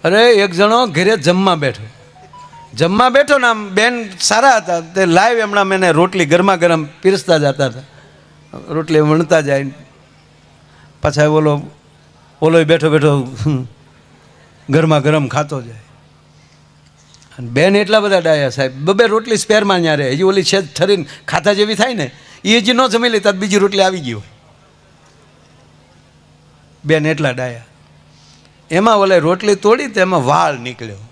અરે એક જણો ઘરે જમવા બેઠો ને આમ બેન સારા હતા, તે લાઈવ હમણાં મેં રોટલી ગરમા ગરમ પીરસતા જતા હતા, રોટલી વણતા જાય, પાછા ઓલો બેઠો ગરમા ગરમ ખાતો જાય. અને બેન એટલા બધા ડાયા સાહેબ, બબે રોટલી સ્પેરમાં ત્યાં રહે, હજી ઓલી છે ઠરીને ખાતા જેવી થાય ને એ હજી ન જમી લે ત્યાં બીજી રોટલી આવી ગઈ હોય. બેન એટલા ડાયા. એમાં ઓલે રોટલી તોડી તો એમાં વાળ નીકળ્યો.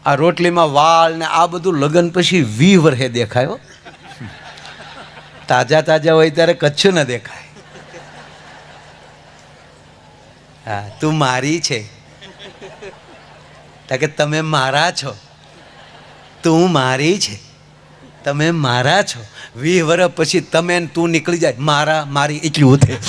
આ રોટલીમાં વાળ ને આ બધું લગ્ન પછી 20 વર્ષે દેખાયો. તાજા હોય ત્યારે કચ્છું ન દેખાય. હા, તું મારી છે કે તમે મારા છો, તું મારી છે, તમે મારા છો. 20 વર્ષ પછી તમે તું નીકળી જાય, મારા મારી એટલું થાય.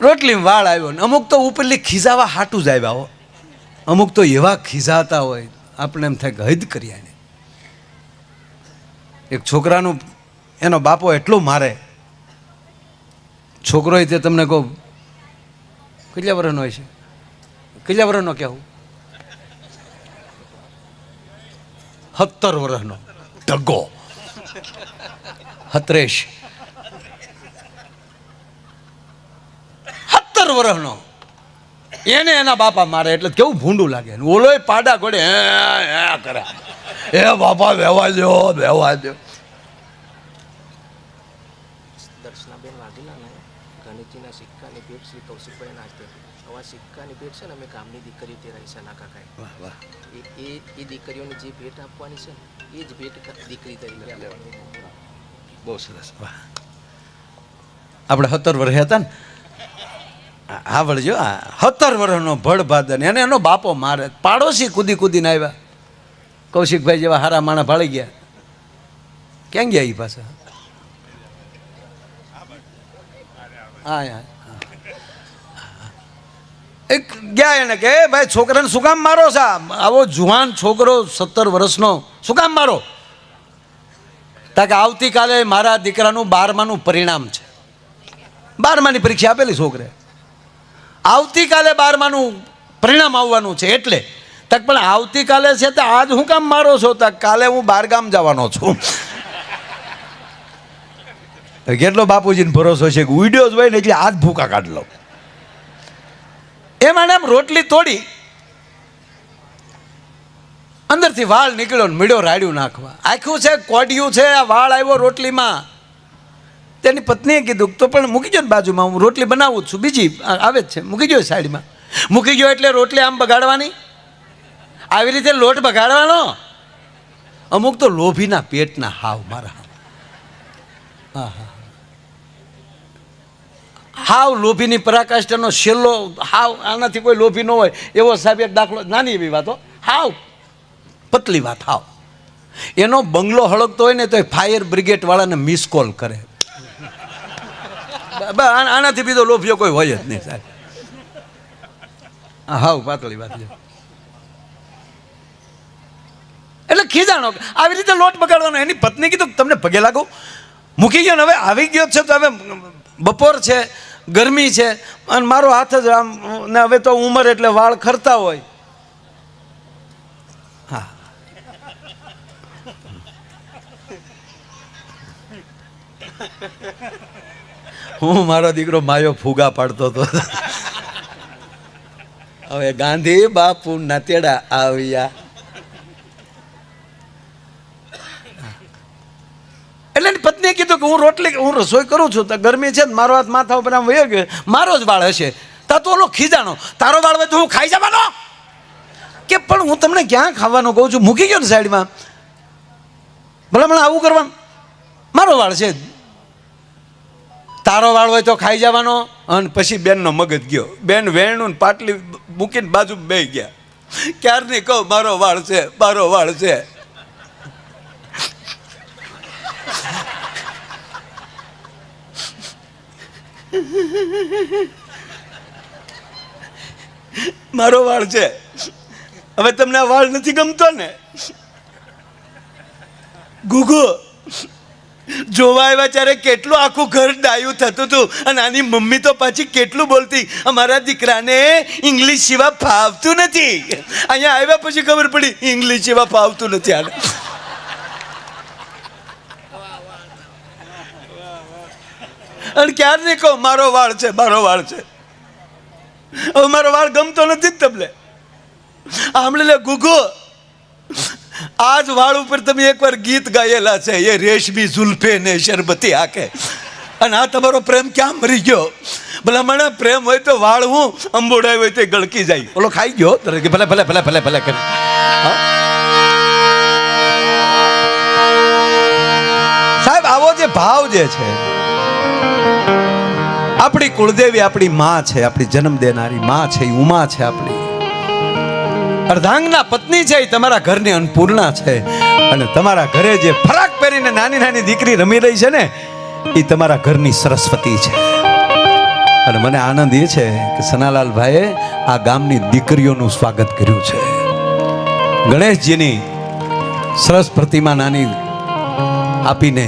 રોટલી વાળ આવ્યો ને અમુક તો ઉપરલી ખીજાવા હાટું જ આવ્યા હો. અમુક તો એવા ખીજાતા હોય આપણે એમ થાય કે હદ કર્યા ને. એક છોકરાનું એનો બાપો એટલું મારે, છોકરો તે તમને કહું કેટલા વર્ષનો હોય છે, કેટલા વર્ષનો કહેવું, 17 વર્ષનો ઢગો, હતરેશ 17 વર્ષનો, એને એના બાપા મારે એટલે કેવું ભૂંડું લાગે. ઓલોય પાડા ઘોડે કરે, એ બાપા વેવા દો. દર્શનાબેન વાઘેલાને ગણેશજીના સિક્કાની ભેટ શ્રી કૌશિકભાઈ નાખતે. હવે સિક્કાની ભેટ છે ને અમે ગામની દીકરીઓ તે રહી છે ના કાકાએ. એ દીકરીઓને જે ભેટ આપવાની છે એ જ ભેટ દીકરી તરીકે. બહુ સરસ. વાહ, આપણે 17 વર્ષ હતા ને, હા વળજો, 17 વર્ષનો ભડભાદન, એને એનો બાપો મારે. પાડોશી કૂદીને આવ્યા, કૌશિકભાઈ જેવા હારા માણા ભાળી ગયા. ક્યાં ગયા એ પાછા? હા, એક ગયા એને કે ભાઈ છોકરાને શું કામ મારો છે? આવો જુવાન છોકરો 17 વર્ષનો શું કામ મારો? તા કે આવતીકાલે મારા દીકરાનું 12માનું પરિણામ છે. 12માની પરીક્ષા આપેલી છોકરે, આવતીકાલે 12માનું પરિણામ આવવાનું છે એટલે. તક પણ આવતીકાલે છે તો આજ હું કામ મારો છો? તક કાલે હું 12 ગામ જવાનો છું. કેટલો બાપુજીને ભરોસો છે કે ઉડ્યો જ હોય ને એટલે આજ ભૂકા કાઢ લો. એમાં આમ રોટલી તોડી અંદરથી વાળ નીકળ્યો ને મીડો રાડ્યું નાખવા. આખું છે કોડિયું છે, આ વાળ આવ્યો રોટલીમાં. તેની પત્નીએ કીધું તો પણ મૂકી જો ને બાજુમાં, હું રોટલી બનાવું છું, બીજી આવે જ છે, મૂકી જો સાઈડમાં. મૂકી ગયો એટલે રોટલી આમ બગાડવાની, આવી રીતે લોટ બગાડવાનો. અમુક તો લોભીના પેટના હાવ મારા. હા હા, હાવ લોભીની પરાકાષ્ઠાનો છેલ્લો હાવ. આનાથી કોઈ લોભી ન હોય એવો સાહેબ એક દાખલો, નાની એવી વાતો, હાવ પતલી વાત. હાવ એનો બંગલો હળગતો હોય ને તો ફાયર બ્રિગેડ વાળાને મિસ કોલ કરે. આનાથી બીજો લોભીઓ કોઈ હોય જ નહીં સાહેબ. હાવ પાતળી વાત છે. એટલે ખીજાણો આવી રીતે લોટ બગાડવાનો. એની પત્ની કીધું તમને પગે લાગો, મૂકી ગયો ને હવે આવી ગયો છે તો હવે બપોર છે, ગરમી છે, અને મારો હાથ જ આમ ને હવે તો ઉંમર એટલે વાળ ખરતા હોય. હા, હું મારો દીકરો માયો ફૂગા પાડતો હતો. હવે ગાંધી બાપુ ના તેડા આવ્યા. એટલે એની પત્નીએ કીધું કે હું રસોઈ કરું છું તો ગરમી છે ને મારો હાથ માથા ઉપર આમ વયો ગયો, મારો જ વાળ હશે. તા તો ઓલો ખીજાણો, તારો વાળ હોય તો હું ખાઈ જવાનો? કે પણ હું તમને ક્યાં ખાવાનું કહું છું, મૂકી ગયો ને સાઈડમાં, ભલા આવું કરવાનું? મારો વાળ છે, તારો વાળ હોય તો ખાઈ જવાનો. અને પછી બેનનો મગજ ગયો, બેન વેણું ને પાટલી મૂકીને બાજુ બેસી ગયા. ક્યારની કહું મારો વાળ છે, મારો વાળ છે. મારો વાળ છે. હવે તમને આ વાળ નથી ગમતો ને? ગુગુ જોવા આવ્યા ત્યારે કેટલું આખું ઘર ડાયું થતું હતું અને આની મમ્મી તો પાછી કેટલું બોલતી, અમારા દીકરાને ઇંગ્લિશ સિવાય ફાવતું નથી. અહીંયા આવ્યા પછી ખબર પડી ઇંગ્લિશ સિવાય ફાવતું નથી આને. અને ક્યારની કહો મારો વાળ છે, મારો વાળ છે. હવે મારો વાળ ગમતો નથી જ તમને. આમણે લે ગુગુ આજ વાળ ઉપર તમે એકવાર ગીત ગાયેલા છે, એ રેશમી ઝુલ્ફે ને શરબતી આંખે. અને આ તમારો પ્રેમ ક્યાં મરી ગયો? ભલા મને પ્રેમ હોય તો વાળ હું અંબોડાય હોય તો ગળકી જાય. ઓલો ખાઈ ગયો ભલે ભલે ભલે ભલે ભલે કરે. સાહેબ આવો જે ભાવ જે છે, આપણી કુળદેવી આપણી માં છે, આપણી જન્મ દેનારી માં છે, ઉમા છે, આપણી અર્ધાંગના પત્ની છે, એ તમારા ઘરની અન્નપૂર્ણા છે. અને તમારા ઘરે જે ફરાક પહેરીને નાની નાની દીકરી રમી રહી છે ને, એ તમારા ઘરની સરસ્વતી છે. અને મને આનંદ એ છે કે સનાલાલભાઈએ આ ગામની દીકરીઓનું સ્વાગત કર્યું છે. ગણેશજીની સરસ પ્રતિમા નાની આપીને,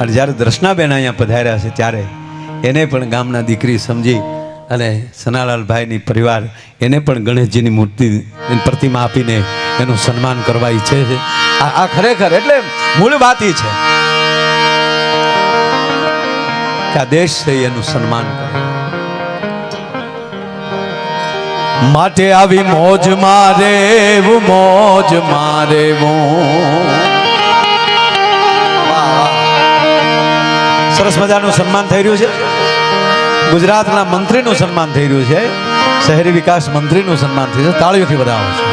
અને જ્યારે દર્શનાબેન અહીંયા પધાર્યા છે ત્યારે એને પણ ગામના દીકરી સમજી અને સનાલાલભાઈની પરિવાર એને પણ ગણેશજીની મૂર્તિ પ્રતિમા આપીને એનું સન્માન કરવા ઈચ્છે છે. આ ખરેખર એટલે મૂળ વાત એ છે કે આ દેશ છે એનું સન્માન કરે. માટે આવી મોજ મારે મોજ મારે સરસ મજાનું સન્માન થઈ રહ્યું છે. ગુજરાતના મંત્રીનું સન્માન થઈ રહ્યું છે, શહેરી વિકાસ મંત્રીનું સન્માન થયું છે. તાળીઓથી વધાવો છે.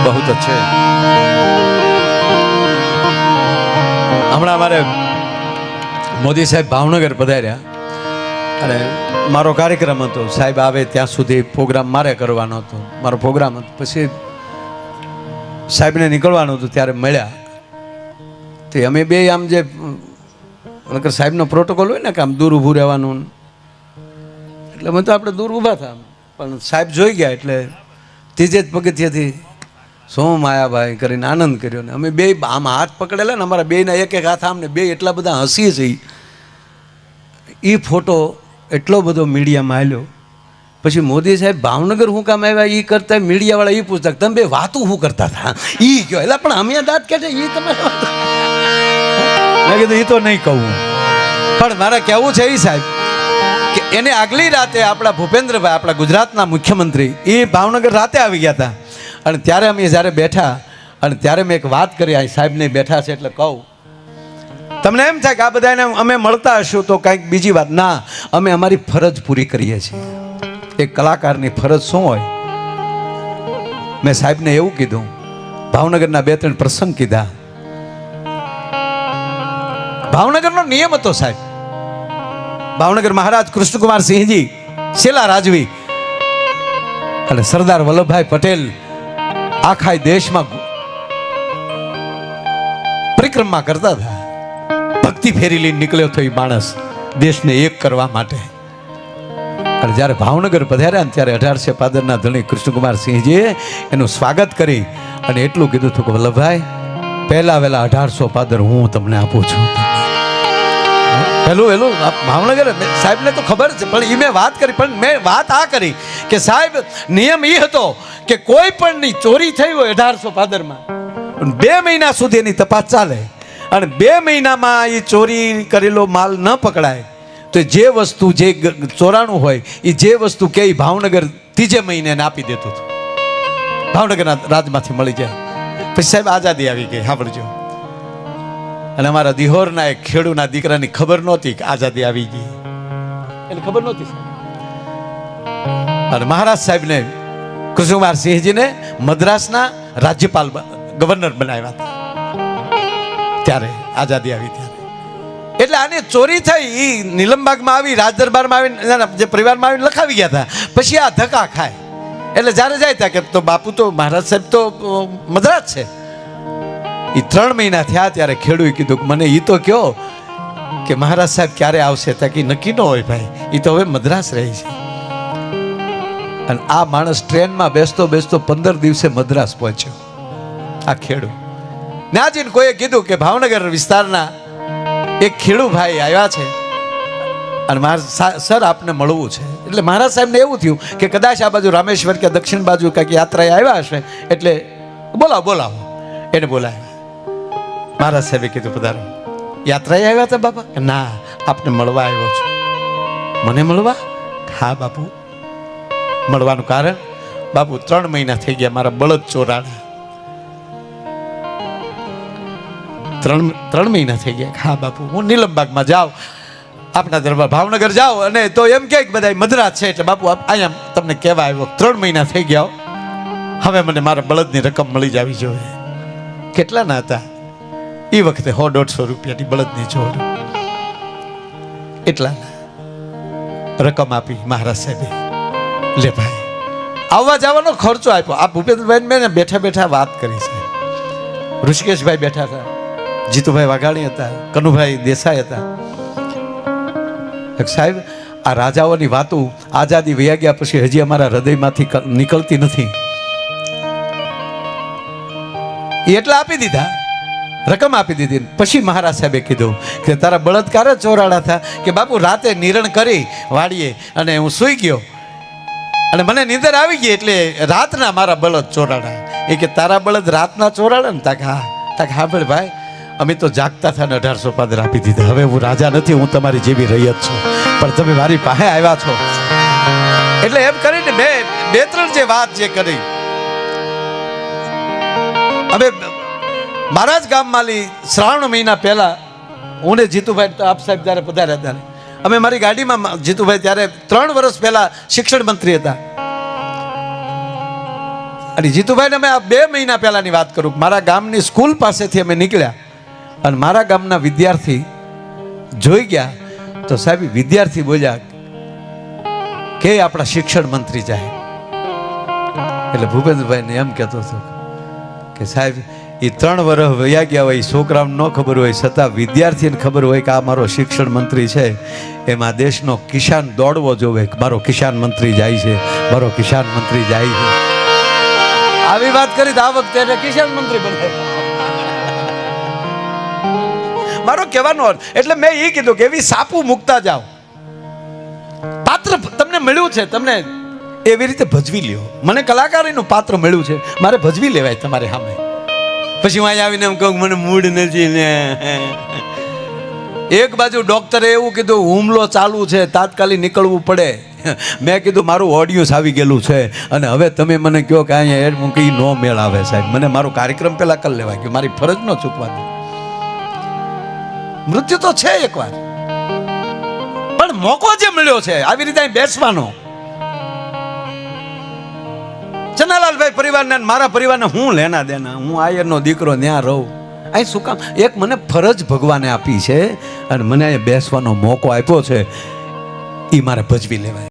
બહુ અચ્છે. હમણાં અમારે મોદી સાહેબ ભાવનગર પધાર્યા અને મારો કાર્યક્રમ હતો. સાહેબ આવે ત્યાં સુધી પ્રોગ્રામ મારે કરવાનો હતો, મારો પ્રોગ્રામ હતો. પછી સાહેબને નીકળવાનું હતું ત્યારે મળ્યા. તે અમે બે આમ જે સાહેબનો પ્રોટોકોલ હોય ને કે આમ દૂર ઊભું રહેવાનું, એટલે મને તો આપણે દૂર ઊભા થા, પણ સાહેબ જોઈ ગયા એટલે ત્રીજે જ પગથિયેથી શું માયાભાઈ કરીને આનંદ કર્યો. ને અમે બે આમ હાથ પકડેલા ને, અમારા બેના એક એક હાથ આમ ને બે એટલા બધા હસીએ છીએ. એ ફોટો એટલો બધો મીડિયામાં આવ્યો. પછી મોદી સાહેબ ભાવનગર શું કામ આવ્યા એ કરતા મીડિયાવાળા એ પૂછતા તમે બે વાતું શું કરતા હતા એ કહો. એટલે પણ અમે દાંત કે છે એ તમે મેં કીધું એ તો નહીં કહું, પણ મારે કહેવું છે એ સાહેબ કે એને આગલી રાતે આપણા ભૂપેન્દ્રભાઈ, આપણા ગુજરાતના મુખ્યમંત્રી, એ ભાવનગર રાતે આવી ગયા હતા. અને ત્યારે અમે જ્યારે બેઠા અને ત્યારે મેં એક વાત કરી, આ સાહેબને બેઠા છે એટલે કહું. તમને એમ થાય કે આ બધાને અમે મળતા હશું તો કંઈક બીજી વાત. ના, અમે અમારી ફરજ પૂરી કરીએ છીએ. એક કલાકારની ફરજ શું હોય? મેં સાહેબને એવું કીધું, ભાવનગરના 2-3 પ્રસંગ કીધા. ભાવનગરનો નિયમ હતો સાહેબ. ભાવનગર મહારાજ કૃષ્ણકુમાર સિંહજી શેલા રાજવી અને સરદાર વલ્લભભાઈ પટેલ આખા દેશમાં પરિક્રમા કરતા હતા. ભક્તિ ફેરી લઈને નીકળ્યો હતો એ માણસ દેશને એક કરવા માટે. અને જ્યારે ભાવનગર પધાર્યા ને ત્યારે 1800 પાદરના ધણી કૃષ્ણકુમાર સિંહજીએ એનું સ્વાગત કરી અને એટલું કીધું હતું કે વલ્લભભાઈ પહેલા વહેલા 1800 પાદર હું તમને આપું છું. પેલું ભાવનગર સાહેબને તો ખબર છે, પણ એ મેં વાત કરી, પણ મેં વાત આ કરી કે સાહેબ નિયમ એ હતો કે કોઈ પણની ચોરી થઈ હોય 1800 પાદરમાં 2 મહિના સુધી એની તપાસ ચાલે. અને 2 મહિનામાં એ ચોરી કરેલો માલ ન પકડાય તો જે વસ્તુ જે ચોરાણું હોય એ જે વસ્તુ કે ભાવનગર 3 મહિને આપી દેતું હતું, ભાવનગરના રાજમાંથી મળી જાય. પછી સાહેબ આઝાદી આવી ગઈ, સાંભળજો. અને અમારા દિહોરના એક ખેડૂના દીકરાની ખબર નહોતી કે આઝાદી આવી ગઈ, એને ખબર નહોતી. અને મહારાજ સાહેબને કૃષ્ણકુમાર સિંહજીને મદ્રાસના રાજ્યપાલ ગવર્નર બનાવ્યા હતા ત્યારે, આઝાદી આવી ત્યારે. એટલે આને ચોરી થઈ, એ નીલમબાગમાં આવી, રાજદરબારમાં આવી, જે પરિવારમાં આવીને લખાવી ગયા હતા. પછી આ ધક્કા ખાય એટલે જ્યારે જાય ત્યાં કે તો બાપુ તો મહારાજ સાહેબ તો મદ્રાસ છે. એ 3 મહિના થયા ત્યારે ખેડૂએ કીધું કે મને એ તો કહો કે મહારાજ સાહેબ ક્યારે આવશે? ત્યાં કે નક્કી ન હોય ભાઈ, એ તો હવે મદ્રાસ રહે છે. અને આ માણસ ટ્રેનમાં બેસતો બેસતો 15 દિવસે મદ્રાસ પહોંચ્યો. આ ખેડૂ નાજીને કોઈએ કીધું કે ભાવનગર વિસ્તારના એક ખેડૂ ભાઈ આવ્યા છે અને સર આપને મળવું છે. એટલે મહારાજ સાહેબને એવું થયું કે કદાચ આ બાજુ રામેશ્વર કે દક્ષિણ બાજુ કંઈક યાત્રાએ આવ્યા હશે, એટલે બોલાવો એને બોલાવ્યા. મહારાજ સાહેબે કીધું પધારો. યાત્રાએ આવ્યા હતા બાપા? ના, આપને મળવા આવ્યો છું. મને મળવા? હા બાપુ. મળવાનું કારણ? બાપુ 3 મહિના થઈ ગયા મારા બળદ ચોરાણા. 3 મહિના થઈ ગયા. હા બાપુ, હું નીલમબાગમાં જાઉં, આપના દરબાર ભાવનગર જાઓ અને તો એમ કે બધા મદ્રાસ છે, એટલે બાપુ અહીંયા તમને કહેવા આવ્યો. 3 મહિના થઈ ગયા, હવે મને મારા બળદની રકમ મળી જવી જોઈએ. કેટલાના હતા એ વખતે? 100-150 રૂપિયાની બળદની જોડ. એટલાના રકમ આપી મહારાજ સાહેબે. લે ભાઈ, આવવા જવાનો ખર્ચો આપ્યો. આ ભૂપેન્દ્રભાઈ મેં બેઠા બેઠા વાત કરી છે. ઋષિકેશભાઈ બેઠા હતા, જીતુભાઈ વાઘાણી હતા, કનુભાઈ દેસાઈ હતા. સાહેબ, આ રાજાઓની વાતો આઝાદી વયા ગયા પછી હજી અમારા હૃદયમાંથી નીકળતી નથી. એટલા આપી દીધા, રકમ આપી દીધી. પછી મહારાજ સાહેબે કીધું કે તારા બળદકાર ચોરાડા હતા કે બાપુ રાતે નિરણ કરી વાડીએ અને હું સૂઈ ગયો અને મને નીંદર આવી ગઈ એટલે રાતના મારા બળદ ચોરાડા. એ કે તારા બળદ રાતના ચોરાડા ને? તાકે હા ભાઈ, અમે તો જાગતા હતા ને 1800 પાદર આપી દીધા. હવે હું રાજા નથી, હું તમારી જેવી રૈયત છું, પણ તમે મારી પાસે આવ્યા છો. એટલે એમ કરીને બે ત્રણ જે વાત જે કરી. હવે મહારાજ ગામમાંથી શ્રાવણ મહિના પહેલા હું ને જીતુભાઈ, આપ સાહેબ જ્યારે પધાર્યા ત્યારે અમે મારી ગાડીમાં, જીતુભાઈ ત્યારે 3 વર્ષ પહેલા શિક્ષણ મંત્રી હતા. અને જીતુભાઈને અમે આ 2 મહિના પહેલાની વાત કરું. મારા ગામની સ્કૂલ પાસેથી અમે નીકળ્યા અને મારા ગામના વિદ્યાર્થી જોઈ ગયા તો સાહેબ વિદ્યાર્થી બોલ્યા કે આપણા શિક્ષણ મંત્રી જાય. એટલે ભૂપેન્દ્રભાઈને એમ કહેતો હતો કે સાહેબ એ 3 વર્ષ વયા ગયા હોય, છોકરાઓને ન ખબર હોય છતાં વિદ્યાર્થીને ખબર હોય કે આ મારો શિક્ષણ મંત્રી છે. એમાં દેશનો કિસાન દોડવો જોવે કે મારો કિસાન મંત્રી જાય છે, મારો કિસાન મંત્રી જાય છે. આવી વાત કરી તો આ વખતે એને કિસાન મંત્રી બનાવ્યો. મારો કહેવાનો અર્થ, એટલે મેં એ કીધું કે એવી સાપુ મૂકતા જાઓ. પાત્ર તમને મળ્યું છે, તમને એવી રીતે ભજવી લ્યો. મને કલાકારીનું પાત્ર મળ્યું છે, મારે ભજવી લેવાય તમારે સામે. પછી હું અહીંયા આવીને એમ કહું મને મૂડ નથી ને. એક બાજુ ડોક્ટરે એવું કીધું હુમલો ચાલુ છે, તાત્કાલિક નીકળવું પડે. મેં કીધું મારું ઓડિયન્સ આવી ગયેલું છે અને હવે તમે મને કહો કે અહીંયા એડ મૂકી નો મેળ આવે સાહેબ. મને મારો કાર્યક્રમ પહેલા કરી લેવાય કે મારી ફરજ ન ચૂકવા દે. મૃત્યુ તો છે એકવાર, પણ મોકો જે મળ્યો છે આવી રીતે અહીં બેસવાનો. ચનાલાલભાઈ પરિવારને મારા પરિવારને હું લેના દેના? હું આયરનો દીકરો ત્યાં રહું. અહીં શું કામ? એક મને ફરજ ભગવાને આપી છે અને મને અહીંયા બેસવાનો મોકો આપ્યો છે, એ મારે ભજવી લેવાય.